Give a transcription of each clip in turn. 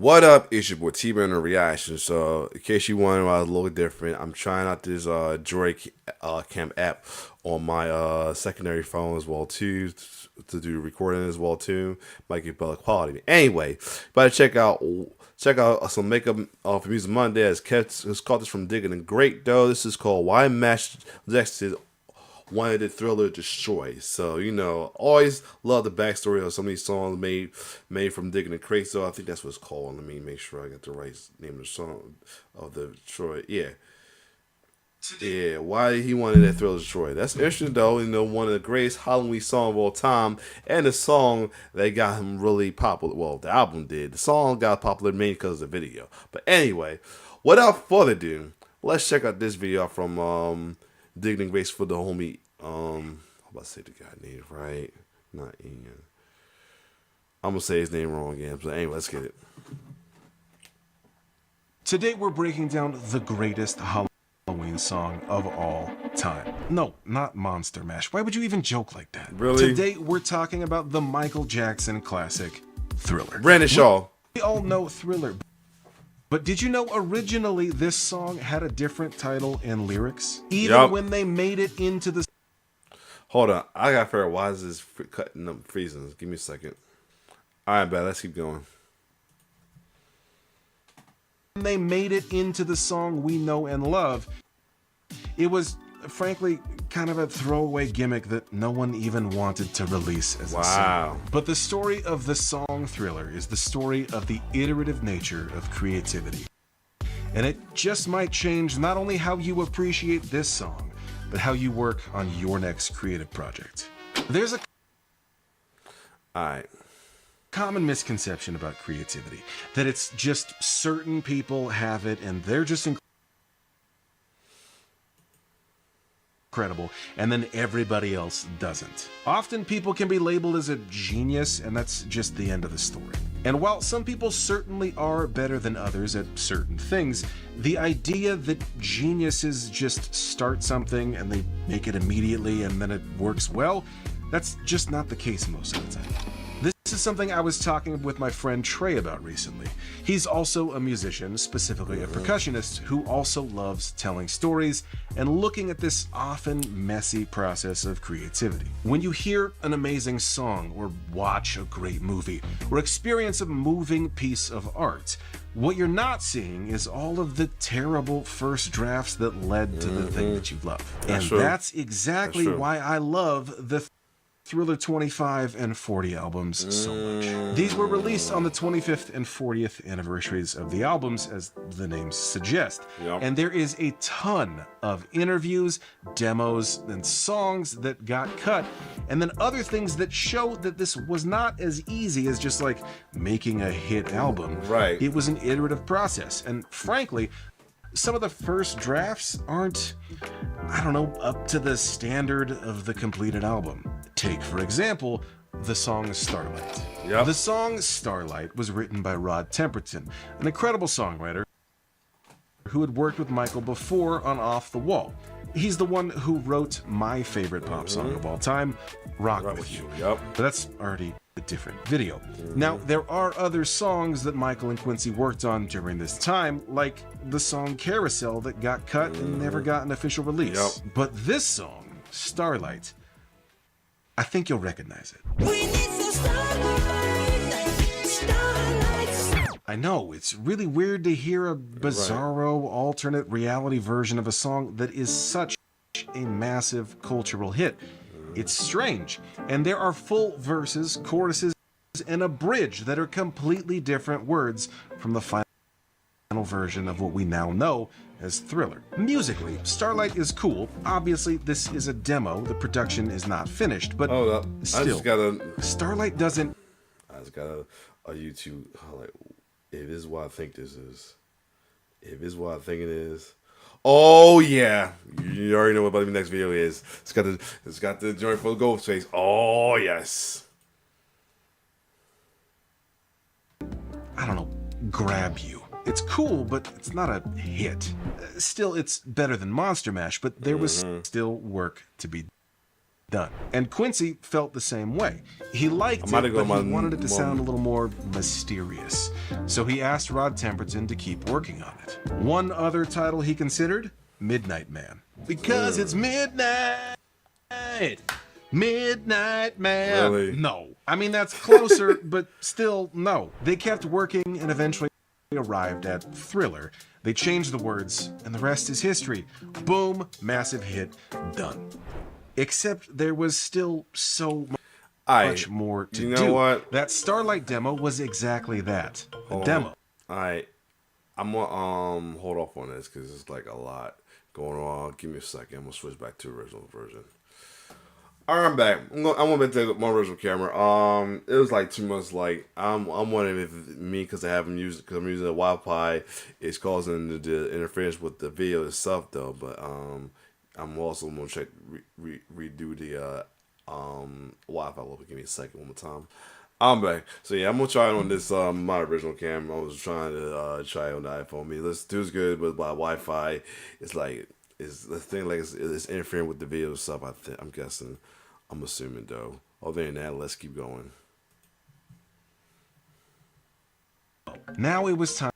What up? It's your boy T-Man Reaction. So, in case you wondering why I was a little different, I'm trying out this Droid Cam app on my secondary phone as well too, to do recording as well too. Might get better quality. Anyway, better check out some makeup for Music Monday. It's called this from Digging and Great though. This is called Why Mash Jackson Wanted the Thriller Destroyed. So, always love the backstory of some of these songs made from Digging and Crates. So I think that's what it's called. Let me make sure I get the right name of the song of the Destroyed. Yeah, why he wanted that Thriller Destroyed. That's interesting though. One of the greatest Halloween songs of all time, and the song that got him really popular. Well, the album did. The song got popular mainly because of the video. But anyway, without further ado, let's check out this video from Digging Grace for the homie. I'm about to say the guy name right, not Ian. I'm gonna say his name wrong again. But anyway, let's get it. Today we're breaking down the greatest Halloween song of all time. No, not Monster Mash. Why would you even joke like that? Really? Today we're talking about the Michael Jackson classic, Thriller. Brandon Shaw. We all know Thriller. But did you know originally this song had a different title and lyrics? Even when they made it into the... Hold on, I gotta figure out why is this cutting up freezing. Give me a second. Alright, bad, let's keep going. When they made it into the song we know and love, it was, frankly, kind of a throwaway gimmick that no one even wanted to release as a single. But the story of the song Thriller is the story of the iterative nature of creativity. And it just might change not only how you appreciate this song, but how you work on your next creative project. There's a common misconception about creativity, that it's just certain people have it and they're just incredible, and then everybody else doesn't. Often people can be labeled as a genius, and that's just the end of the story. And while some people certainly are better than others at certain things, the idea that geniuses just start something and they make it immediately and then it works well, that's just not the case most of the time. This is something I was talking with my friend Trey about recently. He's also a musician, specifically a percussionist, who also loves telling stories and looking at this often messy process of creativity. When you hear an amazing song, or watch a great movie, or experience a moving piece of art, what you're not seeing is all of the terrible first drafts that led to the thing that you love. That's exactly why I love the Thriller 25 and 40 albums so much. These were released on the 25th and 40th anniversaries of the albums, as the names suggest. And there is a ton of interviews, demos, and songs that got cut, and then other things that show that this was not as easy as just like making a hit album. It was an iterative process, and frankly, some of the first drafts aren't, up to the standard of the completed album. Take, for example, the song Starlight. The song Starlight was written by Rod Temperton, an incredible songwriter who had worked with Michael before on Off the Wall. He's the one who wrote my favorite pop song of all time, Rock With You. But that's already a different video. Now, there are other songs that Michael and Quincy worked on during this time, like the song Carousel that got cut and never got an official release. But this song, Starlight, I think you'll recognize it. We need some starlight. I know, it's really weird to hear a bizarro alternate reality version of a song that is such a massive cultural hit. It's strange, and there are full verses, choruses, and a bridge that are completely different words from the final version of what we now know as Thriller. Musically, Starlight is cool. Obviously, this is a demo. The production is not finished, but still, Starlight doesn't... I just got a YouTube, if this is what I think this is. If this is what I think it is. Oh yeah, you already know what the next video is. It's got the joint for the ghost face. Oh yes. Grab You. It's cool, but it's not a hit. Still, it's better than Monster Mash, but there was still work to be done. And Quincy felt the same way. He liked might it, have gone but he my wanted it to mom. sound a little more mysterious. So he asked Rod Temperton to keep working on it. One other title he considered, Midnight Man. Because it's midnight. Midnight Man. Really? No. I mean, that's closer, but still, no. They kept working and eventually arrived at Thriller. They changed the words, and the rest is history. Boom, massive hit, done. Except there was still so much more to you know do. what? That Starlight demo was exactly that. A Hold demo. on. All right, I'm gonna hold off on this because it's like a lot going on. Give me a second. I'm gonna switch back to the original version. All right, I'm back. I'm gonna take my original camera. It was like 2 months. Like I'm wondering if me, because I haven't used it, because I'm using the Wi-Fi, is causing the interference with the video itself though. But I'm also gonna check redo the Wi-Fi. Give me a second, one more time. I'm back. So yeah, I'm gonna try it on this my original camera. I was trying to try it on the iPhone. This dude's good, but my Wi-Fi is like the thing like it's interfering with the video stuff. I'm guessing. I'm assuming though. Other than that, let's keep going. Now it was time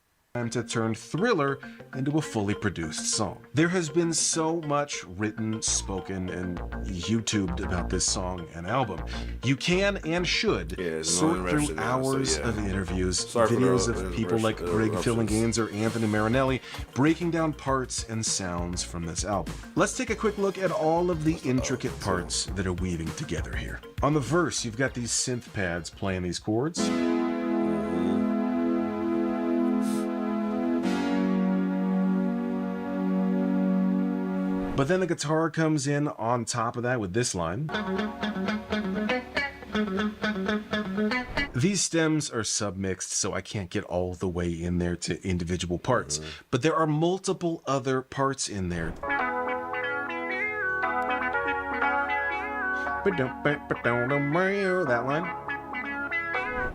to turn Thriller into a fully produced song. There has been so much written, spoken, and YouTubed about this song and album. You can and should sort through hours of interviews, videos of people like Greg Phillinganes or Anthony Marinelli breaking down parts and sounds from this album. Let's take a quick look at all of the intricate parts that are weaving together here. On the verse, you've got these synth pads playing these chords. But then the guitar comes in on top of that with this line. These stems are submixed, so I can't get all the way in there to individual parts. But there are multiple other parts in there. That line.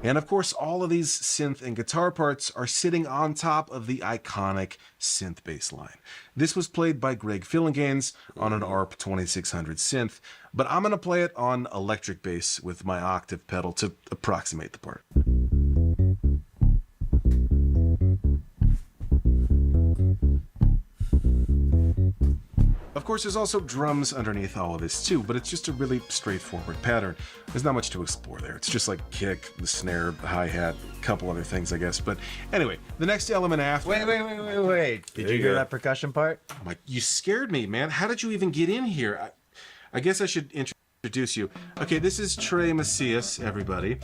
And of course, all of these synth and guitar parts are sitting on top of the iconic synth bass line. This was played by Greg Phillinganes on an ARP 2600 synth, but I'm going to play it on electric bass with my octave pedal to approximate the part. Of course, there's also drums underneath all of this too, but it's just a really straightforward pattern. There's not much to explore there. It's just like kick, the snare, the hi-hat, a couple other things, I guess. But anyway, the next element after... Wait. Did you hear that percussion part? I'm like, you scared me, man. How did you even get in here? I guess I should introduce you. Okay, this is Trey Macias, everybody.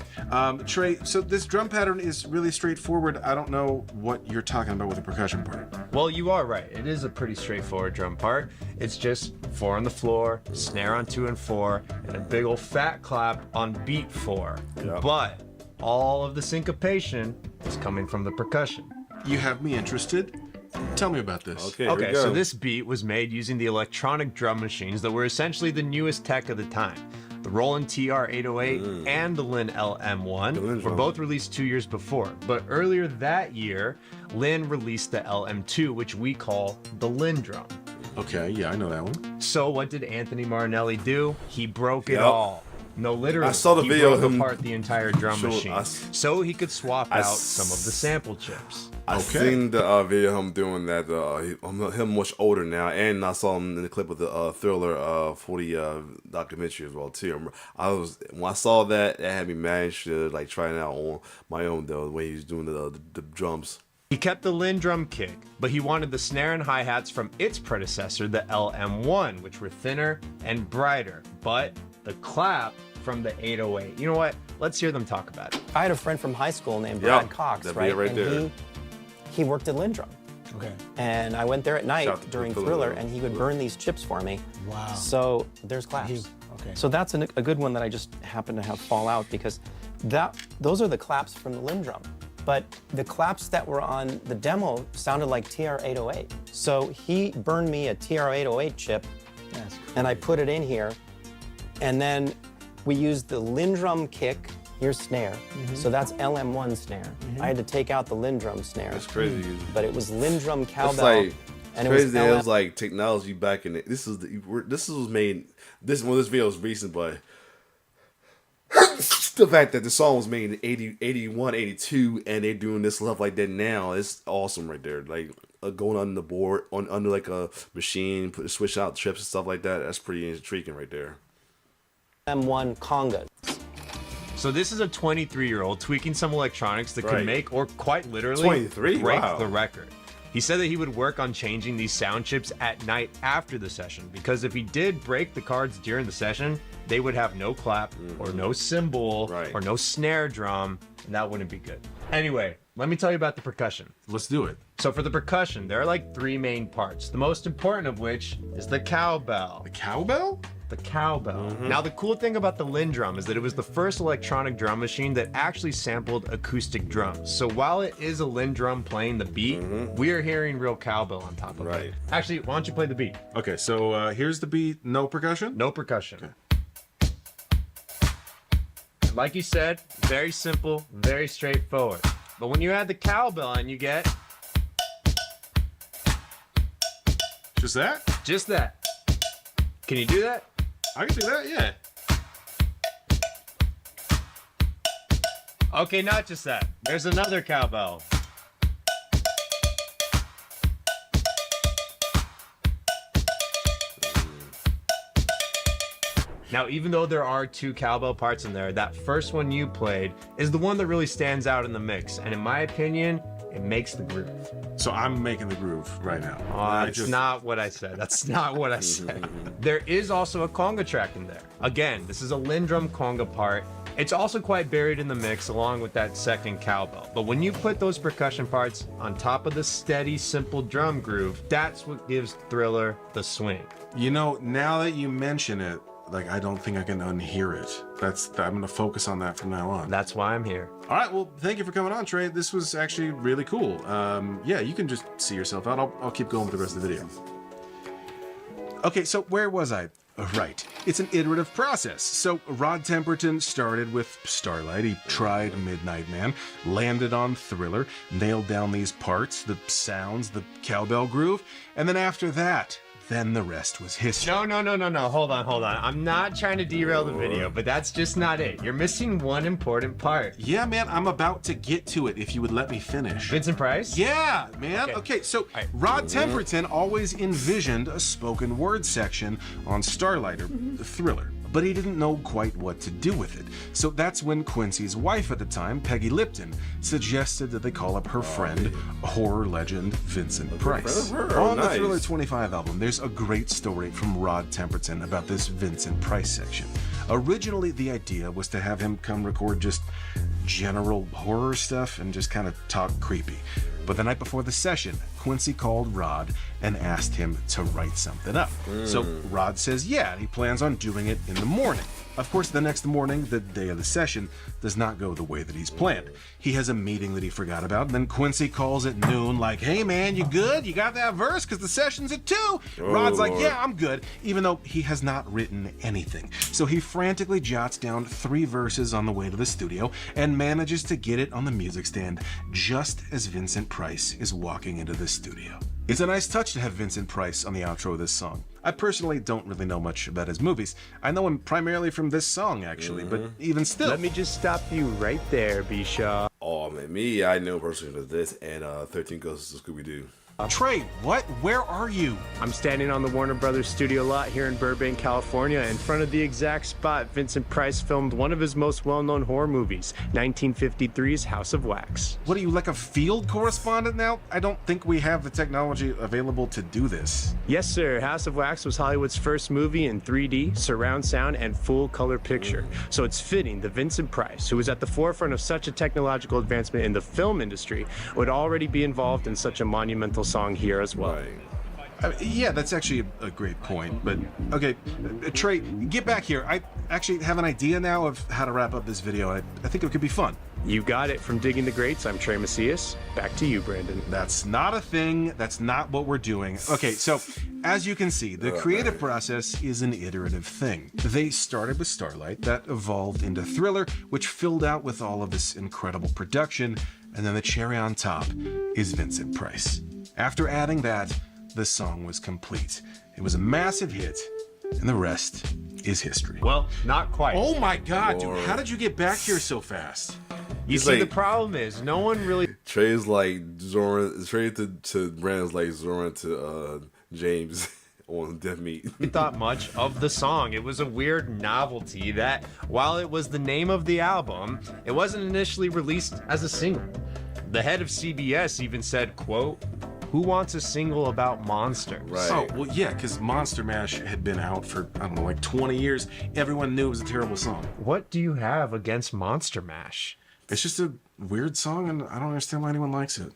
Trey, so this drum pattern is really straightforward. I don't know what you're talking about with the percussion part. Well, you are right. It is a pretty straightforward drum part. It's just 4 on the floor, snare on 2 and 4, and a big old fat clap on beat 4. Yep. But all of the syncopation is coming from the percussion. You have me interested. Tell me about this. Okay, so this beat was made using the electronic drum machines that were essentially the newest tech of the time. The Roland TR-808 and the Linn LM1 were both released 2 years before, but earlier that year, Linn released the LM2, which we call the Linn drum. Okay, yeah, I know that one. So what did Anthony Marinelli do? He broke it all. No, literally. I saw the video of broke him apart the entire drum showing machine us. so he could swap out some of the sample chips. I seen the video of him doing that. Him much older now, and I saw him in the clip of the Thriller 40 documentary as well too. When I saw that, it had me mad shit, like trying it out on my own though. The way he was doing the drums. He kept the Linn drum kick, but he wanted the snare and hi-hats from its predecessor, the LM1, which were thinner and brighter, but the clap from the 808. You know what? Let's hear them talk about it. I had a friend from high school named Brad Cox, that right? right and there. he worked at Linn Drum. Okay. And I went there at night Shout out to during Phil Thriller, Linn. and he would burn these chips for me. Wow. So there's claps. Okay. So that's a good one that I just happened to have fall out because those are the claps from the Linn Drum. But the claps that were on the demo sounded like TR-808. So he burned me a TR-808 chip, and I put it in here, and then we used the Linn Drum kick, here's snare. So that's LM1 snare. I had to take out the Linn Drum snare. That's crazy. But it was Linn Drum cowbell like And Crazy that it LM was like technology back in the, this was made this video was recent, but the fact that the song was made in 80, 81, 82, and they're doing this stuff like that now, it's awesome right there. Like going on the board under like a machine, switch out trips and stuff like that. That's pretty intriguing right there. M1 congas. So this is a 23-year-old tweaking some electronics that could make, or quite literally 23? break Wow. the record. He said that he would work on changing these sound chips at night after the session, because if he did break the cards during the session, they would have no clap or no cymbal or no snare drum, and that wouldn't be good. Anyway, let me tell you about the percussion. Let's do it. So for the percussion, there are like 3 main parts, the most important of which is the cowbell. The cowbell? The cowbell. Now, the cool thing about the LinnDrum is that it was the first electronic drum machine that actually sampled acoustic drums. So while it is a LinnDrum playing the beat, we are hearing real cowbell on top of it. Actually, why don't you play the beat? Okay, so here's the beat, no percussion? No percussion. Like you said, very simple, very straightforward. But when you add the cowbell and you get Just that? just that. Can you do that? I can do that, yeah. Okay, not just that. There's another cowbell. Now, even though there are 2 cowbell parts in there, that first one you played is the one that really stands out in the mix. And in my opinion, it makes the groove. So I'm making the groove right now. That's not what I said. That's not what I said. There is also a conga track in there. Again, this is a LinnDrum conga part. It's also quite buried in the mix along with that second cowbell. But when you put those percussion parts on top of the steady, simple drum groove, that's what gives Thriller the swing. You know, now that you mention it, like, I don't think I can unhear it. I'm gonna focus on that from now on. That's why I'm here. All right, well, thank you for coming on, Trey. This was actually really cool. Yeah, you can just see yourself out. I'll keep going with the rest of the video. Okay, so where was I? Right. It's an iterative process. So Rod Temperton started with Starlight. He tried Midnight Man, landed on Thriller, nailed down these parts, the sounds, the cowbell groove, and then after that, then the rest was history. No. Hold on. I'm not trying to derail the video, but that's just not it. You're missing one important part. Yeah, man, I'm about to get to it if you would let me finish. Vincent Price? Yeah, man. Okay, so Rod Temperton always envisioned a spoken word section on Starlight or Thriller, but he didn't know quite what to do with it. So that's when Quincy's wife at the time, Peggy Lipton, suggested that they call up her friend, horror legend Vincent Price. On the Thriller 25 album, there's a great story from Rod Temperton about this Vincent Price section. Originally, the idea was to have him come record just general horror stuff and just kind of talk creepy. But the night before the session, Quincy called Rod and asked him to write something up. So Rod says yeah, and he plans on doing it in the morning. Of course, the next morning, the day of the session, does not go the way that he's planned. He has a meeting that he forgot about, and then Quincy calls at noon like, hey man, you good? You got that verse? Because the session's at 2. Rod's like, yeah, I'm good, even though he has not written anything. So he frantically jots down 3 verses on the way to the studio and manages to get it on the music stand just as Vincent Price is walking into the studio. It's a nice touch to have Vincent Price on the outro of this song. I personally don't really know much about his movies. I know him primarily from this song, actually, but even still. Let me just stop you right there, B-Shaw. Oh man, I know personally for this and 13 Ghosts of Scooby-Doo. Trey, what? Where are you? I'm standing on the Warner Brothers studio lot here in Burbank, California, in front of the exact spot Vincent Price filmed one of his most well-known horror movies, 1953's House of Wax. What are you, like a field correspondent now? I don't think we have the technology available to do this. Yes, sir. House of Wax was Hollywood's first movie in 3D, surround sound, and full color picture. So it's fitting that Vincent Price, who was at the forefront of such a technological advancement in the film industry, would already be involved in such a monumental song here as well. Yeah, that's actually a great point, but okay, Trey, get back here. I actually have an idea now of how to wrap up this video. I think it could be fun. You got it. From Digging the Greats, I'm Trey Macias. Back to you, Brandon. That's not a thing. That's not what we're doing. Okay, so as you can see, the creative process is an iterative thing. They started with Starlight, that evolved into Thriller, which filled out with all of this incredible production, and then the cherry on top is Vincent Price. After adding that, the song was complete. It was a massive hit, and the rest is history. Well, not quite. Oh my God, dude, Lord. how did you get back here so fast? You He's see, the like- problem is no one really Trey's like Zoran. Trey to Brandon's like Zoran to James on Death Meat. thought much of the song. It was a weird novelty that, while it was the name of the album, it wasn't initially released as a single. The head of CBS even said, quote, "Who wants a single about Monster?" Right. Oh, well, yeah, because Monster Mash had been out for, I don't know, like 20 years. Everyone knew it was a terrible song. What do you have against Monster Mash? It's just a weird song, and I don't understand why anyone likes it.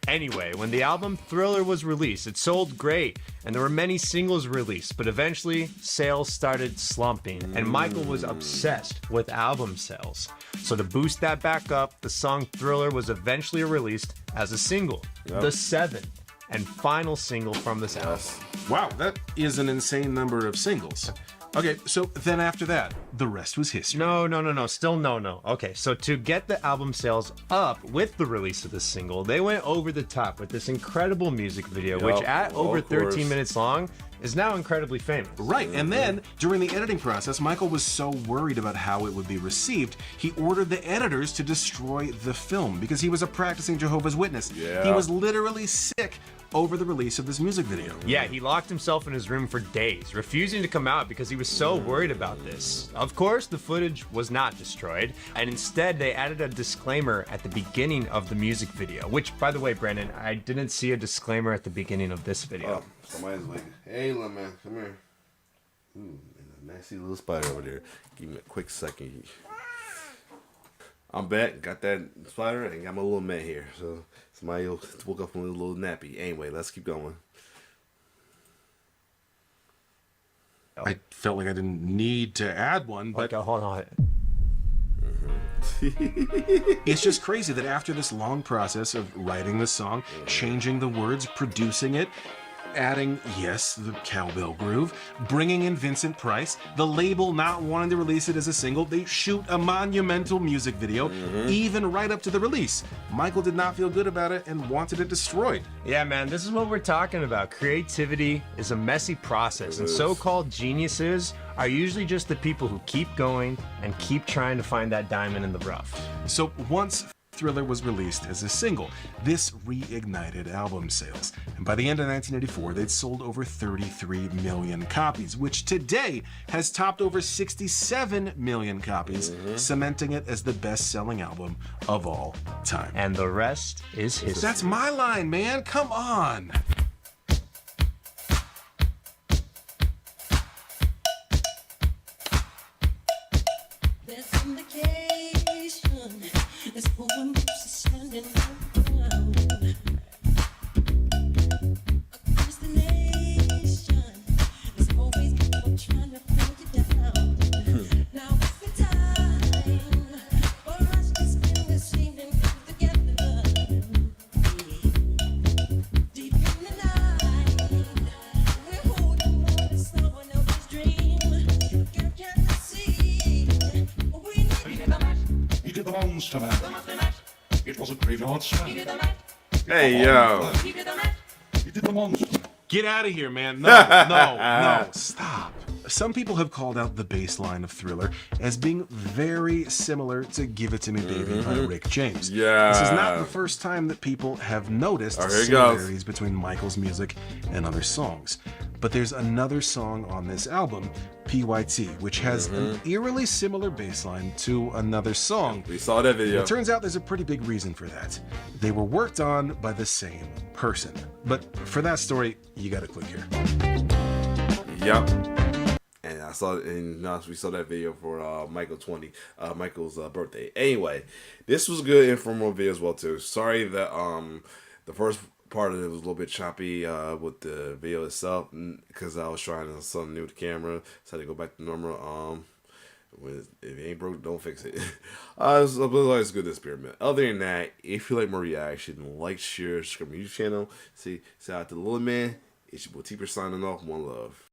Anyway, when the album Thriller was released, it sold great, and there were many singles released, but eventually sales started slumping, and Michael was obsessed with album sales. So to boost that back up, the song Thriller was eventually released as a single, the seventh and final single from this album. Wow, that is an insane number of singles. Okay, so then after that, the rest was history. No, still no. Okay, so to get the album sales up with the release of this single, they went over the top with this incredible music video, which at well, over of course. 13 minutes long is now incredibly famous. Right, and then during the editing process, Michael was so worried about how it would be received, he ordered the editors to destroy the film because he was a practicing Jehovah's Witness. Yeah. He was literally sick over the release of this music video. Yeah, he locked himself in his room for days, refusing to come out because he was so worried about this. Of course, the footage was not destroyed, and instead they added a disclaimer at the beginning of the music video, which, by the way, Brandon, I didn't see a disclaimer at the beginning of this video. Oh, somebody's like, "Hey, little man, come here." Ooh, there's a nasty little spider over there. Give me a quick second. I'm back. Got that spider and got my little man here. So somebody woke up from a little nappy. Anyway, let's keep going. I felt like I didn't need to add one, but Okay, hold on. it's just crazy that after this long process of writing the song, changing the words, producing it, adding, yes, the cowbell groove, bringing in Vincent Price, the label not wanting to release it as a single, they shoot a monumental music video, even right up to the release. Michael did not feel good about it and wanted it destroyed. Yeah, man, this is what we're talking about. Creativity is a messy process, and so-called geniuses are usually just the people who keep going and keep trying to find that diamond in the rough. So once Thriller was released as a single, this reignited album sales. And by the end of 1984, they'd sold over 33 million copies, which today has topped over 67 million copies, cementing it as the best-selling album of all time. And the rest is history. That's my line, man. Come on. There's indication this woman keeps standing around. Across the nation, there's always people trying to hold you down. Now it's the time for us to spend this evening together. Deep in the night, we're holding on to someone else's dream. Girl, can't you see? We need He did the Monster Mash. It was a graveyard smash. Hey, yo. He did the Monster Mash. Get out of here, man. No, stop. Some people have called out the bass line of Thriller as being very similar to Give It To Me Baby by Rick James. Yeah. This is not the first time that people have noticed Oh, here it goes. similarities between Michael's music and other songs. But there's another song on this album, PYT, which has an eerily similar bass line to another song. We saw that video. It turns out there's a pretty big reason for that. They were worked on by the same person. But for that story, you gotta click here. Yep. And I saw, and we saw that video for Michael's birthday. Anyway, this was a good informal video as well too. Sorry that the first part of it was a little bit choppy with the video itself because I was trying something new with the camera, so I had to go back to normal. If it ain't broke, don't fix it. It's always good experiment. Other than that, if you like my reaction, like, share, subscribe to my YouTube channel. See, shout out to the little man. It's your boy T signing off. One love.